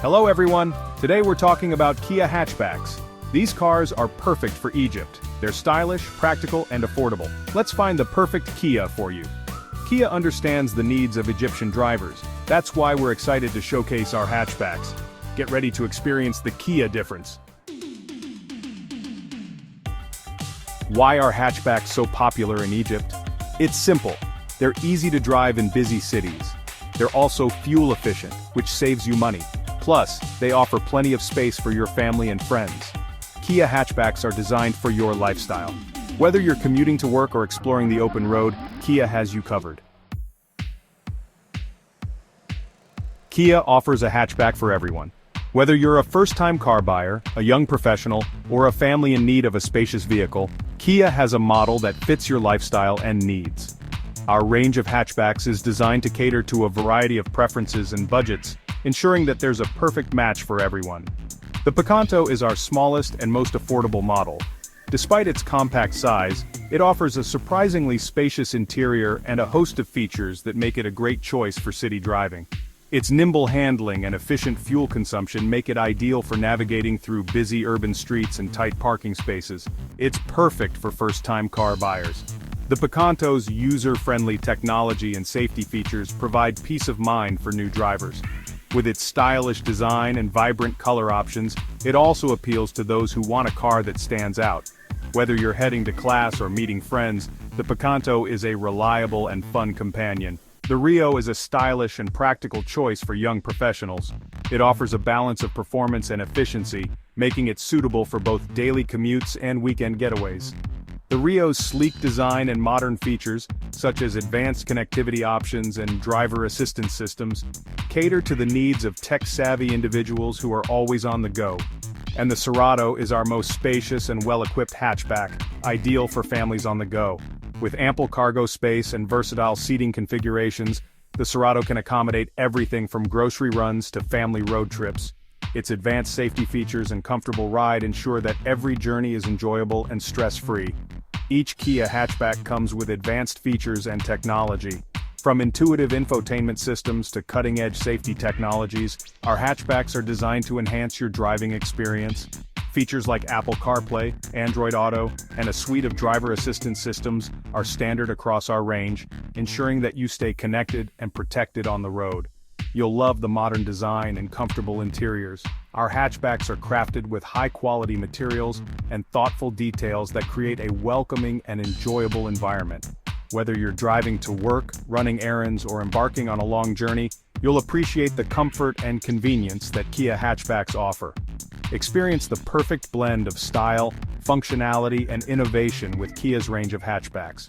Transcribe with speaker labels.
Speaker 1: Hello everyone, today we're talking about Kia Hatchbacks. These cars are perfect for Egypt. They're stylish, practical, and affordable. Let's find the perfect Kia for you. Kia understands the needs of Egyptian drivers. That's why we're excited to showcase our hatchbacks. Get ready to experience the Kia difference. Why are hatchbacks so popular in Egypt? It's simple. They're easy to drive in busy cities. They're also fuel efficient, which saves you money. Plus, they offer plenty of space for your family and friends. Kia hatchbacks are designed for your lifestyle. Whether you're commuting to work or exploring the open road, Kia has you covered. Kia offers a hatchback for everyone. Whether you're a first-time car buyer, a young professional, or a family in need of a spacious vehicle, Kia has a model that fits your lifestyle and needs. Our range of hatchbacks is designed to cater to a variety of preferences and budgets, ensuring that there's a perfect match for everyone. The Picanto is our smallest and most affordable model. Despite its compact size, it offers a surprisingly spacious interior and a host of features that make it a great choice for city driving. Its nimble handling and efficient fuel consumption make it ideal for navigating through busy urban streets and tight parking spaces. It's perfect for first-time car buyers. The Picanto's user-friendly technology and safety features provide peace of mind for new drivers. With its stylish design and vibrant color options, it also appeals to those who want a car that stands out. Whether you're heading to class or meeting friends, the Picanto is a reliable and fun companion. The Rio is a stylish and practical choice for young professionals. It offers a balance of performance and efficiency, making it suitable for both daily commutes and weekend getaways. The Rio's sleek design and modern features, such as advanced connectivity options and driver assistance systems, cater to the needs of tech-savvy individuals who are always on the go. And the Cerato is our most spacious and well-equipped hatchback, ideal for families on the go. With ample cargo space and versatile seating configurations, the Cerato can accommodate everything from grocery runs to family road trips. Its advanced safety features and comfortable ride ensure that every journey is enjoyable and stress-free. Each Kia hatchback comes with advanced features and technology. From intuitive infotainment systems to cutting-edge safety technologies, our hatchbacks are designed to enhance your driving experience. Features like Apple CarPlay, Android Auto, and a suite of driver assistance systems are standard across our range, ensuring that you stay connected and protected on the road. You'll love the modern design and comfortable interiors. Our hatchbacks are crafted with high-quality materials and thoughtful details that create a welcoming and enjoyable environment. Whether you're driving to work, running errands, or embarking on a long journey, you'll appreciate the comfort and convenience that Kia hatchbacks offer. Experience the perfect blend of style, functionality, and innovation with Kia's range of hatchbacks.